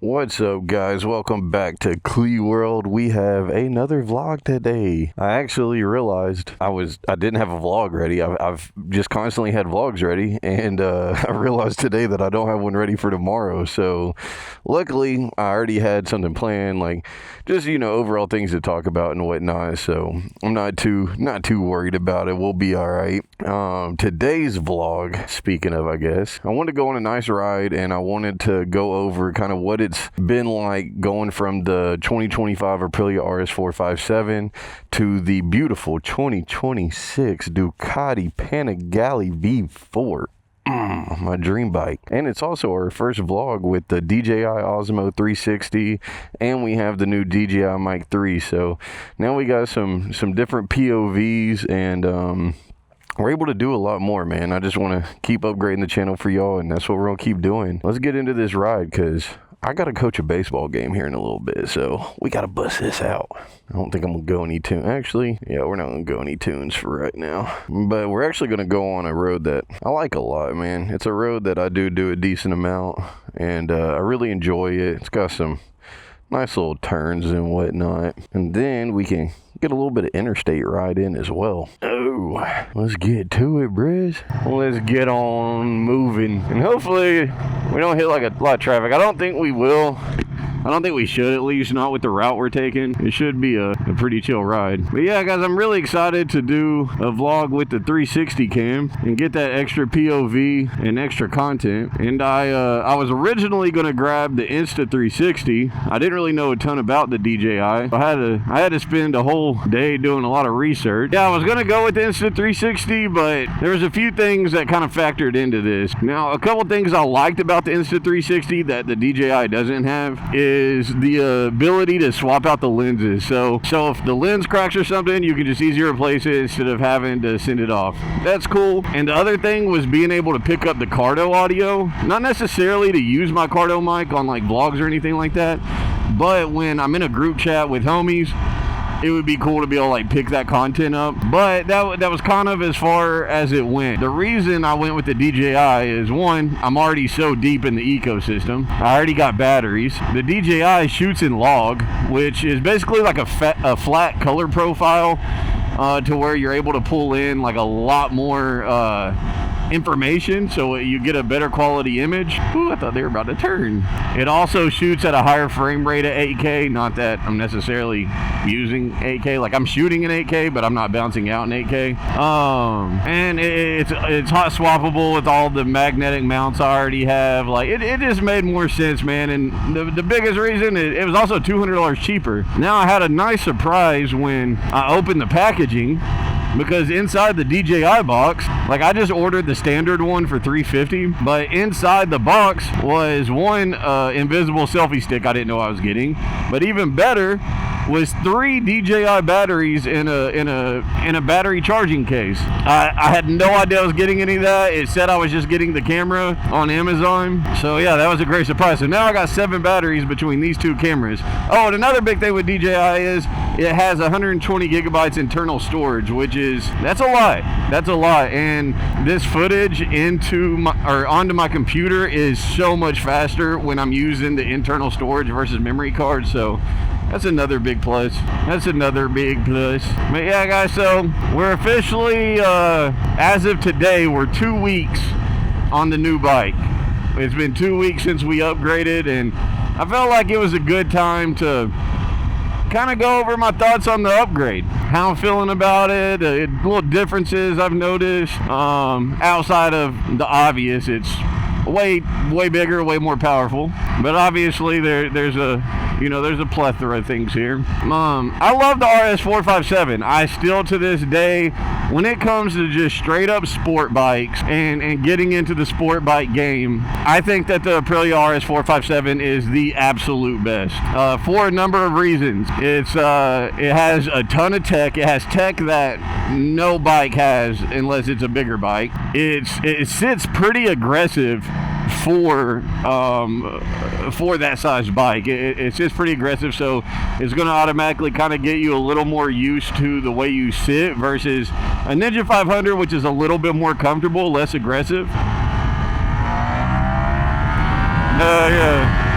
What's up, guys? Welcome back to Clee World. We have another vlog today. I actually realized I didn't have a vlog ready. I've just constantly had vlogs ready, and I realized today that I don't have one ready for tomorrow. So luckily I already had something planned, like just overall things to talk about and whatnot. So I'm not too worried about it. We'll be all right. Today's vlog, speaking of, I guess I wanted to go on a nice ride, and I wanted to go over kind of what it's been like going from the 2025 Aprilia RS457 to the beautiful 2026 Ducati Panigale V4. My dream bike. And it's also our first vlog with the DJI Osmo 360, and we have the new DJI Mic 3. So now we got some different POVs, and we're able to do a lot more, man. I just want to keep upgrading the channel for y'all, and that's what we're going to keep doing. Let's get into this ride, because I got to coach a baseball game here in a little bit, so we got to bust this out. I don't think I'm going to go any tunes. Actually, yeah, we're not going to go any tunes for right now. But we're actually going to go on a road that I like a lot, man. It's a road that I do a decent amount, and I really enjoy it. It's got some nice little turns and whatnot. And then we can get a little bit of interstate ride in as well. Oh, let's get to it, Briz. Let's get on moving. And hopefully we don't hit like a lot of traffic. I don't think we will. I don't think we should, at least not with the route we're taking. It should be a pretty chill ride. But yeah, guys, I'm really excited to do a vlog with the 360 cam and get that extra POV and extra content. And I was originally going to grab the Insta360. I didn't really know a ton about the DJI. I had to spend a whole day doing a lot of research. Yeah, I was going to go with the Insta360, but there was a few things that kind of factored into this. Now, a couple things I liked about the Insta360 that the DJI doesn't have is the ability to swap out the lenses. So if the lens cracks or something, you can just easily replace it instead of having to send it off. That's cool. And the other thing was being able to pick up the Cardo audio, not necessarily to use my Cardo mic on like vlogs or anything like that, but when I'm in a group chat with homies, it would be cool to be able to like pick that content up. But that was kind of as far as it went. The reason I went with the DJI is, one, I'm already so deep in the ecosystem. I already got batteries. The DJI shoots in log, which is basically like a flat color profile, to where you're able to pull in like a lot more information, so you get a better quality image. Ooh, I thought they were about to turn. It also shoots at a higher frame rate at 8K. Not that I'm necessarily using 8K, like I'm shooting in 8K, but I'm not bouncing out in 8K. And it's hot swappable with all the magnetic mounts I already have. Like it just made more sense, man. And the biggest reason, it was also $200 cheaper. Now I had a nice surprise when I opened the packaging, because inside the DJI box, like I just ordered the standard one for $350, but inside the box was one invisible selfie stick I didn't know I was getting, but even better was 3 DJI batteries in a battery charging case. I had no idea I was getting any of that. It said I was just getting the camera on Amazon. So yeah, that was a great surprise. So now I got 7 batteries between these 2 cameras. Oh, and another big thing with DJI is it has 120 gigabytes internal storage, which that's a lot. That's a lot. And this footage onto my computer is so much faster when I'm using the internal storage versus memory card. So that's another big plus. But yeah, guys, so we're officially, as of today, we're 2 weeks on the new bike. It's been 2 weeks since we upgraded, and I felt like it was a good time to kind of go over my thoughts on the upgrade, how I'm feeling about it, little differences I've noticed, outside of the obvious. It's way bigger, way more powerful, but obviously there's a plethora of things here. I love the RS457. I still, to this day, when it comes to just straight up sport bikes and getting into the sport bike game, I think that the Aprilia RS457 is the absolute best, for a number of reasons. It has a ton of tech. It has tech that no bike has unless it's a bigger bike. It sits pretty aggressive for that size bike. It's just pretty aggressive, so it's going to automatically kind of get you a little more used to the way you sit versus a Ninja 500, which is a little bit more comfortable, less aggressive. Yeah.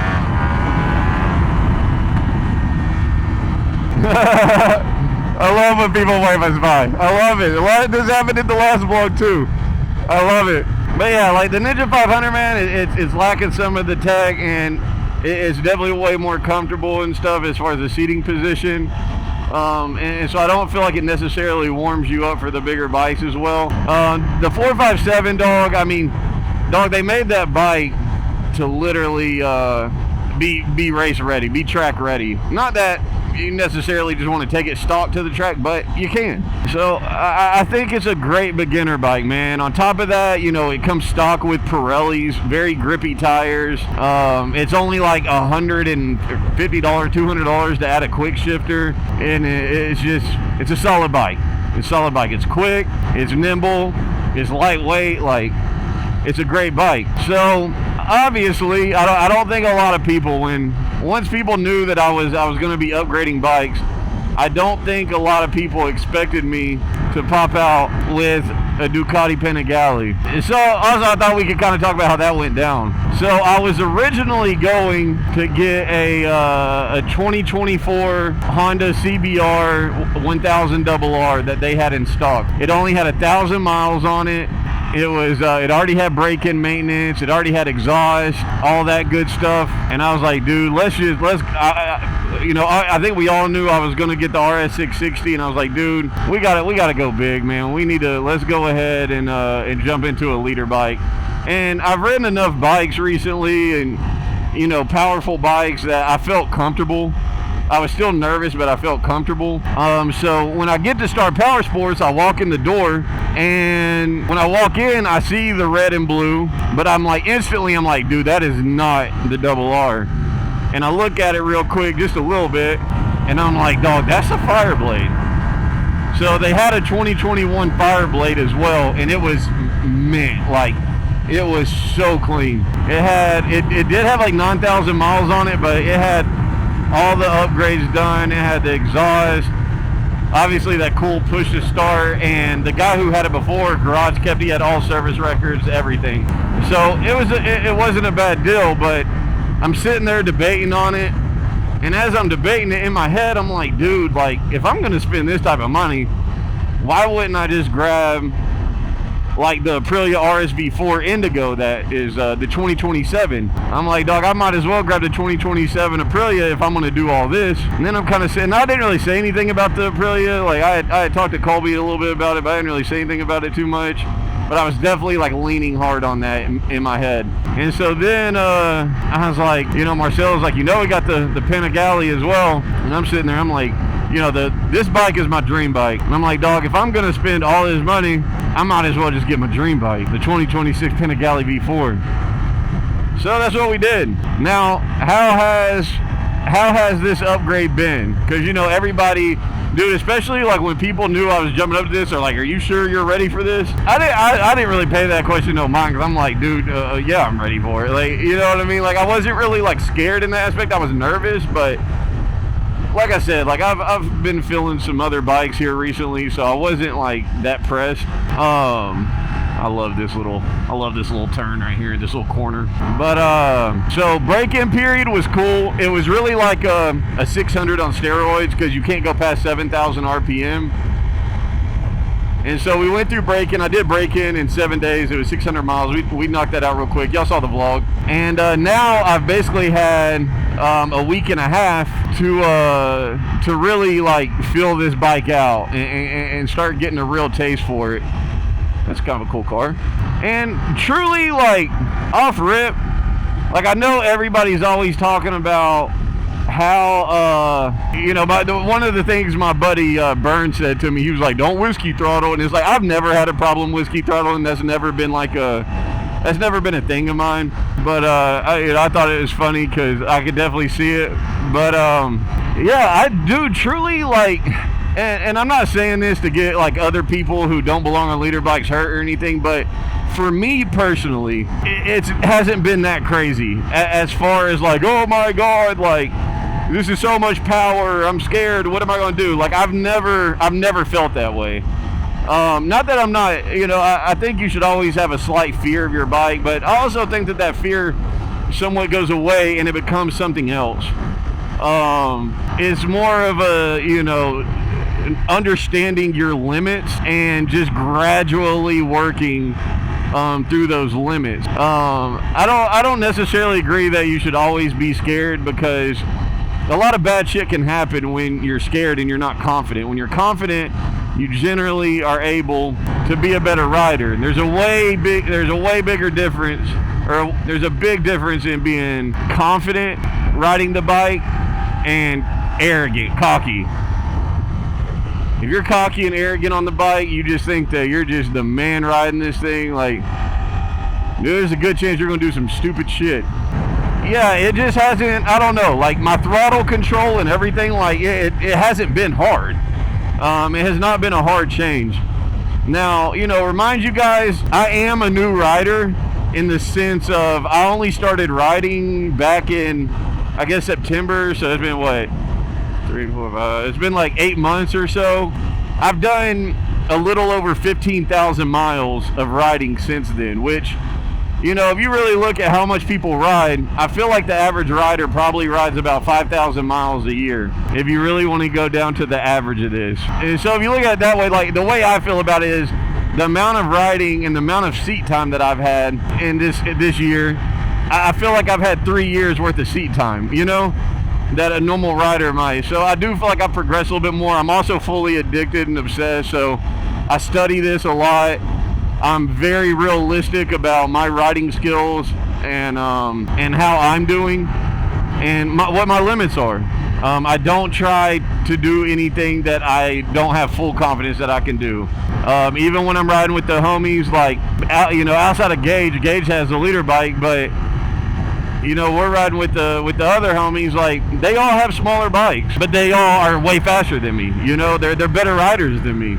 I love when people wave us by. I love it. This happened in the last vlog too. I love it. But yeah, like the Ninja 500, man, it's lacking some of the tech, and it's definitely way more comfortable and stuff as far as the seating position. And so I don't feel like it necessarily warms you up for the bigger bikes as well. The 457, dog, I mean, dog, they made that bike to literally be race ready, be track ready. Not that you necessarily just want to take it stock to the track, but you can. So I think it's a great beginner bike, man. On top of that, you know, it comes stock with Pirelli's, very grippy tires. It's only like $150, $200 to add a quick shifter, and it's a solid bike. It's a solid bike. It's quick, it's nimble, it's lightweight, like, it's a great bike. So obviously, I don't think a lot of people, once people knew that I was going to be upgrading bikes, I don't think a lot of people expected me to pop out with a Ducati Panigale. So also I thought we could kind of talk about how that went down. So I was originally going to get a 2024 Honda CBR 1000 RR that they had in stock. It only had 1,000 miles on it. It was it already had break-in maintenance, it already had exhaust, all that good stuff. And I was like, dude, I think we all knew I was gonna get the RS 660, and I was like, dude, we gotta go big, man. Let's go ahead and jump into a leader bike. And I've ridden enough bikes recently, and you know, powerful bikes, that I felt comfortable. I was still nervous, but I felt comfortable. So when I get to Star Power Sports, I walk in the door, and when I walk in, I see the red and blue, but instantly I'm like, dude, that is not the RR. And I look at it real quick, just a little bit, and I'm like, dog, that's a Fireblade. So they had a 2021 Fireblade as well, and it was mint, like, it was so clean. It did have like 9,000 miles on it, but it had all the upgrades done. It had the exhaust, obviously that cool push to start, and the guy who had it before, garage kept, he had all service records, everything. So it wasn't a bad deal. But I'm sitting there debating on it, and as I'm debating it in my head, I'm like, dude, like, if I'm gonna spend this type of money, why wouldn't I just grab like the Aprilia RSV4 Indigo that is the 2027. I'm like, dog, I might as well grab the 2027 Aprilia if I'm going to do all this. And then I'm kind of saying, I didn't really say anything about the Aprilia. Like, I had talked to Colby a little bit about it, but I didn't really say anything about it too much. But I was definitely like leaning hard on that in my head. And so then I was like, you know, Marcel was like, you know, we got the Panigale as well. And I'm sitting there, I'm like, you know, this bike is my dream bike. And I'm like, dog, if I'm gonna spend all this money, I might as well just get my dream bike, the 2026 Panigale V4. So that's what we did. Now, how has this upgrade been? Because, you know, everybody, dude, especially like when people knew I was jumping up to this, they're like, are you sure you're ready for this? I didn't really pay that question no mind, because I'm like, dude, yeah, I'm ready for it. Like, you know what I mean? Like, I wasn't really like scared in that aspect. I was nervous, but like I said, like I've been feeling some other bikes here recently, so I wasn't like that pressed. I love this little turn right here, this little corner. But so break-in period was cool. It was really like a 600 on steroids, because you can't go past 7,000 RPM. And so we went through break-in. I did break-in in 7 days. It was 600 miles. We knocked that out real quick. Y'all saw the vlog. And now I've basically had a week and a half to really like feel this bike out and start getting a real taste for it. That's kind of a cool car. And truly, like, off rip, like, I know everybody's always talking about how you know, one of the things my buddy Burn said to me, he was like, don't whiskey throttle. And it's like, I've never had a problem whiskey throttling. That's never been a thing of mine. But I thought it was funny because I could definitely see it. But yeah, I do truly like, and I'm not saying this to get like other people who don't belong on leader bikes hurt or anything, but for me personally, it hasn't been that crazy as far as like, oh my god, like, this is so much power, I'm scared, what am I going to do? Like, I've never felt that way. Not that I'm not, you know, I think you should always have a slight fear of your bike, but I also think that fear somewhat goes away and it becomes something else. It's more of a, you know, understanding your limits and just gradually working through those limits. I don't necessarily agree that you should always be scared, because a lot of bad shit can happen when you're scared and you're not confident. When you're confident, you generally are able to be a better rider. And there's a way bigger difference, or there's a big difference in being confident riding the bike and arrogant, cocky. If you're cocky and arrogant on the bike, you just think that you're just the man riding this thing, like, there's a good chance you're going to do some stupid shit. Yeah, it just hasn't, I don't know, like my throttle control and everything, like it hasn't been hard. It has not been a hard change. Now, you know, remind you guys, I am a new rider in the sense of I only started riding back in, I guess, September, so it's been what? 3, 4, 5. It's been like 8 months or so. I've done a little over 15,000 miles of riding since then, which, you know, if you really look at how much people ride, I feel like the average rider probably rides about 5,000 miles a year, if you really want to go down to the average of this. And so if you look at it that way, like the way I feel about it is the amount of riding and the amount of seat time that I've had in this year, I feel like I've had 3 years worth of seat time, you know, that a normal rider might. So I do feel like I've progressed a little bit more. I'm also fully addicted and obsessed, so I study this a lot. I'm very realistic about my riding skills and how I'm doing and what my limits are. I don't try to do anything that I don't have full confidence that I can do. Even when I'm riding with the homies, like, you know, outside of Gage has a leader bike, but, you know, we're riding with the other homies, like, they all have smaller bikes, but they all are way faster than me. You know, they're better riders than me.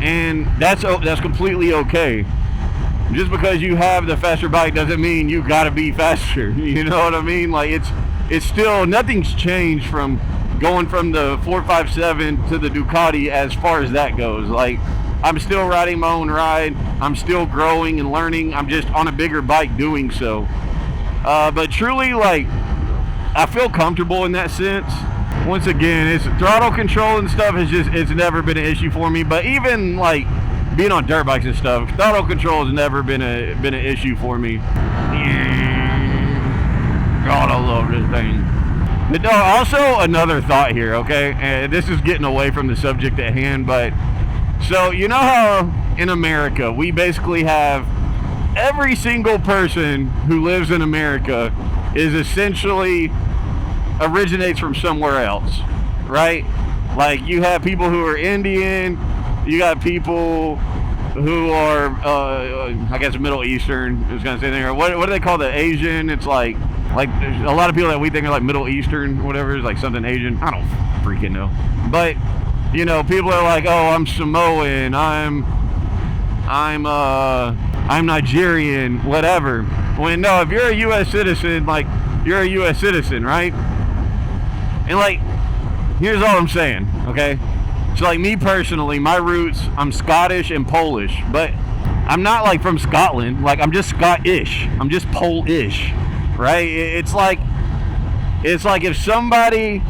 And that's completely okay. Just because you have the faster bike doesn't mean you gotta be faster. You know what I mean? Like, it's still, nothing's changed from going from the 457 to the Ducati as far as that goes. Like, I'm still riding my own ride. I'm still growing and learning. I'm just on a bigger bike doing so. But truly, like, I feel comfortable in that sense. Once again, it's throttle control and stuff it's never been an issue for me. But even like being on dirt bikes and stuff, throttle control has never been an issue for me. God, I love this thing. But no, also another thought here, okay? And this is getting away from the subject at hand, but so you know how in America we basically have every single person who lives in America is essentially originates from somewhere else, right? Like, you have people who are Indian, you got people who are I guess Middle Eastern. I was gonna say there. What do they call the Asian? It's like there's a lot of people that we think are like Middle Eastern, whatever, is like something Asian. I don't freaking know. But you know, people are like, oh, I'm Samoan, I'm Nigerian, whatever. When no, if you're a U.S. citizen, like, you're a U.S. citizen, right? And like, here's all I'm saying, okay? So like me personally, my roots, I'm Scottish and Polish, but I'm not like from Scotland. Like, I'm just Scottish. I'm just Polish, right? It's like if somebody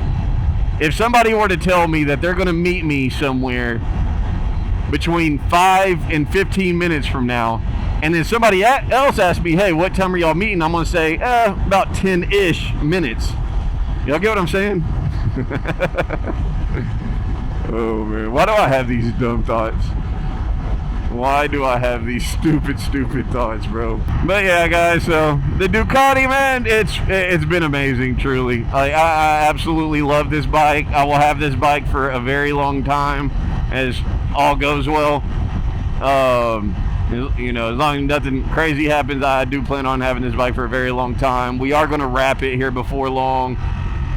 were to tell me that they're gonna meet me somewhere between 5 and 15 minutes from now, and then somebody else asks me, hey, what time are y'all meeting? I'm gonna say, about 10-ish minutes. Y'all get what I'm saying? Oh man, why do I have these dumb thoughts? Why do I have these stupid thoughts, bro? But yeah, guys, so the Ducati, man, it's been amazing, truly. I absolutely love this bike. I will have this bike for a very long time, as all goes well. You know, as long as nothing crazy happens, I do plan on having this bike for a very long time. We are going to wrap it here before long.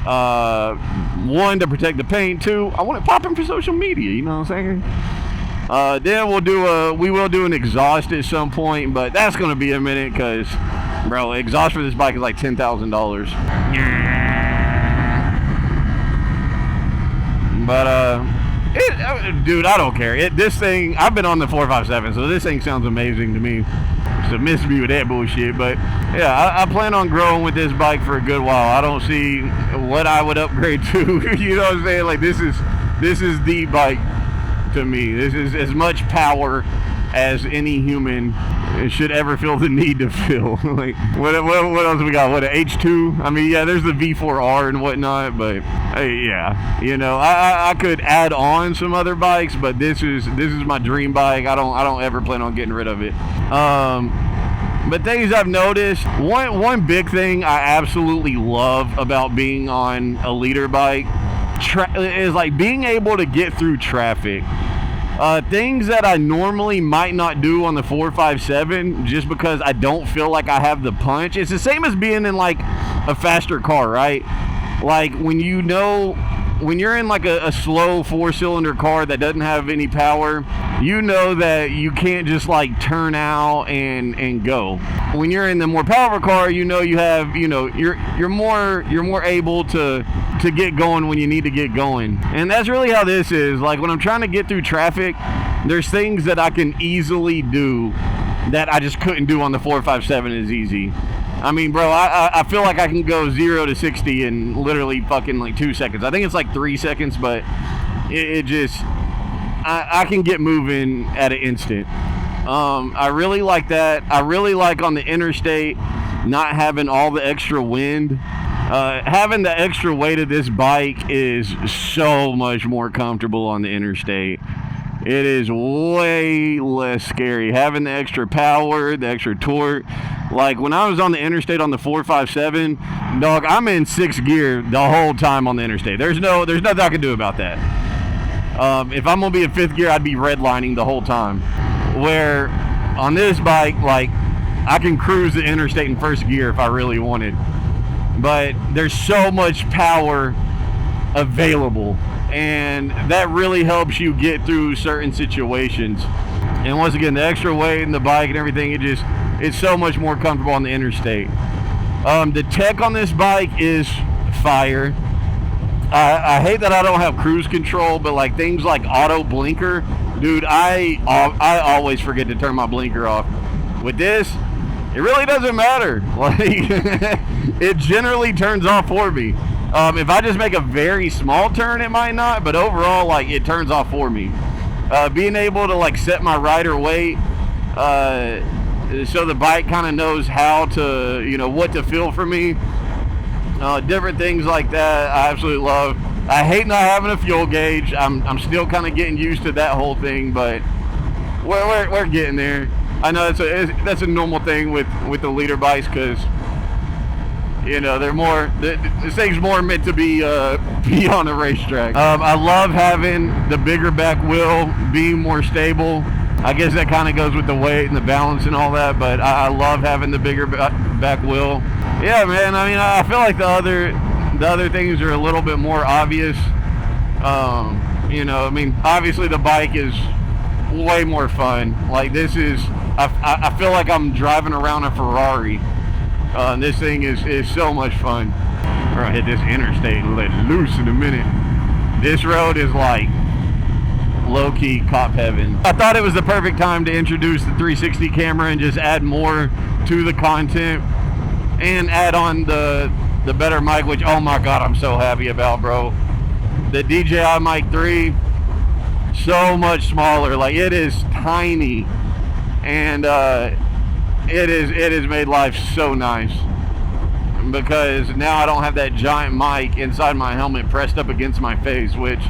1, to protect the paint. 2, I want it popping for social media, you know what I'm saying? Then we will do an exhaust at some point, but that's going to be a minute, because, bro, exhaust for this bike is like $10,000. But Dude, I don't care. This thing, I've been on the 457, so this thing sounds amazing to me. So miss me with that bullshit. But yeah, I plan on growing with this bike for a good while. I don't see what I would upgrade to. You know what I'm saying? Like, this is the bike to me. This is as much power as any human should ever feel the need to feel. Like, what else we got? What, an H2? I mean, yeah, there's the V4R and whatnot, but yeah, you know, I could add on some other bikes, but this is my dream bike. I don't ever plan on getting rid of it. But things I've noticed, one big thing I absolutely love about being on a leader bike is like being able to get through traffic. Things that I normally might not do on the 457 just because I don't feel like I have the punch. It's the same as being in like a faster car, right? Like when you're in like a slow 4-cylinder car that doesn't have any power, you know that you can't just like turn out and go. When you're in the more powerful car, you know you have, you know, you're more able to get going when you need to get going. And that's really how this is. Like when I'm trying to get through traffic, there's things that I can easily do that I just couldn't do on the 457 as easy. I mean, bro, I feel like I can go 0 to 60 in literally fucking like 2 seconds. I think it's like 3 seconds, but it just, I can get moving at an instant. I really like that. I really like on the interstate not having all the extra wind. Having the extra weight of this bike is so much more comfortable on the interstate. It is way less scary. Having the extra power, the extra torque. Like when I was on the interstate on the 457, dog, I'm in 6th gear the whole time on the interstate. There's nothing I can do about that. If I'm gonna be in 5th gear, I'd be redlining the whole time. Where on this bike, like I can cruise the interstate in 1st gear if I really wanted. But there's so much power available, and that really helps you get through certain situations. And once again, the extra weight in the bike and everything, it's so much more comfortable on the interstate. The tech on this bike is fire. I hate that I don't have cruise control, but like things like auto blinker, dude, I always forget to turn my blinker off. With this, it really doesn't matter. Like it generally turns off for me. If I just make a very small turn, it might not, but overall, like it turns off for me. Being able to like set my rider weight, so the bike kind of knows how to, you know, what to feel for me. Different things like that, I absolutely love. I hate not having a fuel gauge. I'm still kind of getting used to that whole thing, but we're getting there. I know that's a normal thing with the leader bikes because, you know, this thing's more meant to be on a racetrack. I love having the bigger back wheel, being more stable. I guess that kind of goes with the weight and the balance and all that, but I love having the bigger back wheel. Yeah, man, I mean, I feel like the other things are a little bit more obvious. You know, I mean, obviously the bike is way more fun. Like this is, I feel like I'm driving around a Ferrari. This thing is so much fun. We're gonna hit this interstate and let loose in a minute. This road is like low-key cop heaven. I thought it was the perfect time to introduce the 360 camera and just add more to the content and add on the better mic, which, oh my god, I'm so happy about, bro. The DJI Mic 3, so much smaller. Like it is tiny, and it has made life so nice because now I don't have that giant mic inside my helmet pressed up against my face, which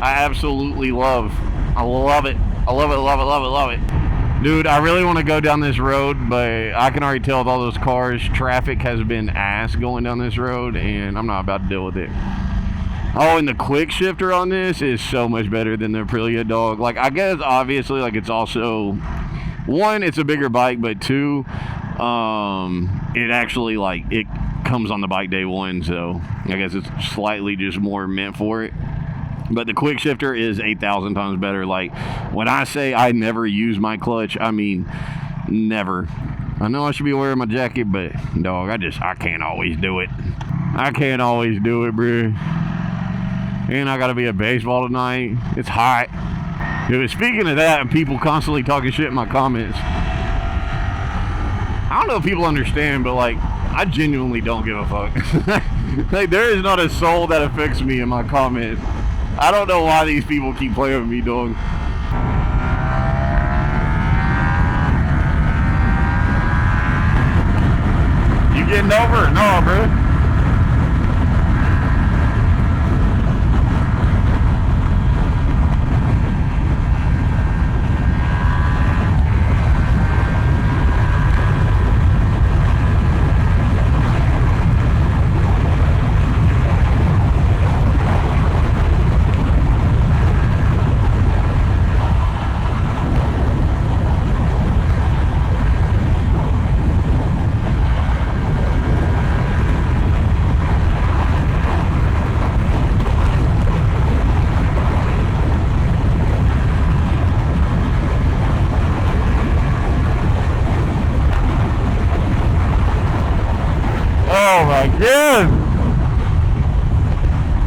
I absolutely love. I love it. I love it, love it, love it, love it. Dude, I really want to go down this road, but I can already tell with all those cars, traffic has been ass going down this road, and I'm not about to deal with it. Oh, and the quick shifter on this is so much better than the Aprilia, dog. Like, I guess, obviously, like, it's also, one, it's a bigger bike, but two, it actually, like, it comes on the bike day one, so I guess it's slightly just more meant for it. But the quick shifter is 8,000 times better. Like, when I say I never use my clutch, I mean never. I know I should be wearing my jacket, but dog, I can't always do it. I can't always do it, bro. And I gotta be at baseball tonight. It's hot. Dude, speaking of that, and people constantly talking shit in my comments, I don't know if people understand, but like, I genuinely don't give a fuck. Like, there is not a soul that affects me in my comments. I don't know why these people keep playing with me, dog. You getting over it? No, bro. Oh my God!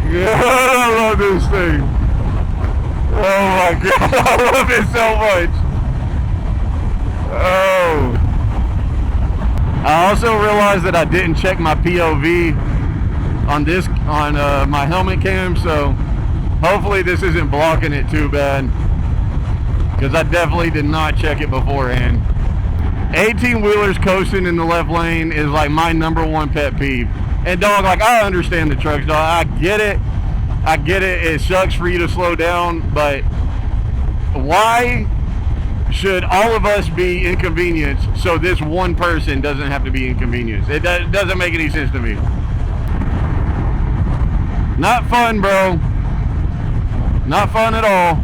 Yeah, I love this thing. Oh my God, I love it so much. Oh. I also realized that I didn't check my POV on this, on my helmet cam, so hopefully this isn't blocking it too bad, because I definitely did not check it beforehand. 18-wheelers coasting in the left lane is like my #1 pet peeve. And dog, like, I understand the trucks, dog. I get it. It sucks for you to slow down, but why should all of us be inconvenienced so this one person doesn't have to be inconvenienced? It doesn't make any sense to me. Not fun, bro. Not fun at all.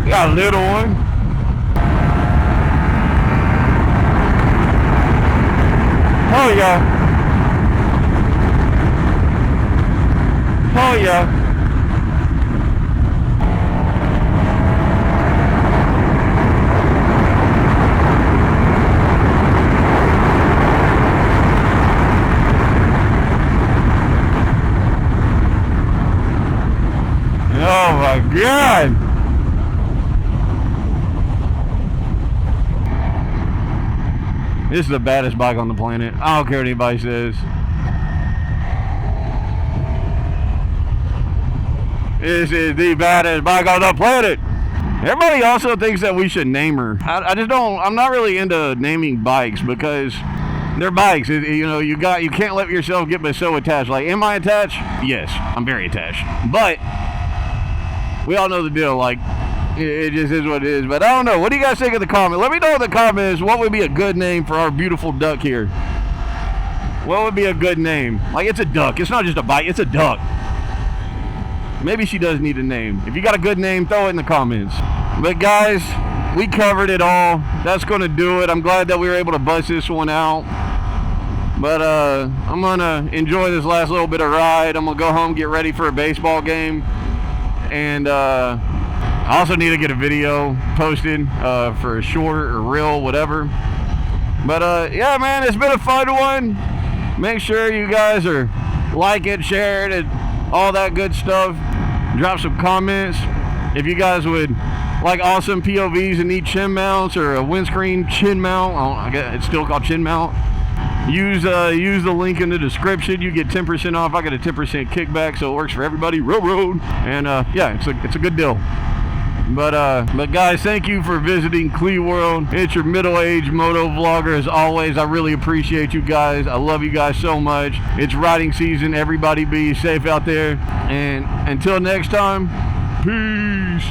Got a little one. Oh yeah. Oh yeah. Oh my God. This is the baddest bike on the planet. I don't care what anybody says. This is the baddest bike on the planet. Everybody also thinks that we should name her. I just don't. I'm not really into naming bikes because they're bikes. You know, you can't let yourself get so attached. Like, am I attached? Yes, I'm very attached. But we all know the deal. Like, it just is what it is. But I don't know. What do you guys think of the comment? Let me know in the comments what would be a good name for our beautiful duck here. What would be a good name? Like, it's a duck. It's not just a bike. It's a duck. Maybe she does need a name. If you got a good name, throw it in the comments. But guys, we covered it all. That's going to do it. I'm glad that we were able to bust this one out. But I'm going to enjoy this last little bit of ride. I'm going to go home, get ready for a baseball game. And I also need to get a video posted for a short or reel, whatever. But yeah, man, it's been a fun one. Make sure you guys are like it, share it, and all that good stuff. Drop some comments if you guys would like awesome POVs and need chin mounts or a windscreen chin mount. I guess it's still called chin mount. Use the link in the description. You get 10% off. I got a 10% kickback, so it works for everybody. Road. And yeah, it's a good deal. But guys, thank you for visiting Clee World. It's your middle-aged moto vlogger as always. I really appreciate you guys. I love you guys so much. It's riding season. Everybody be safe out there. And until next time, peace.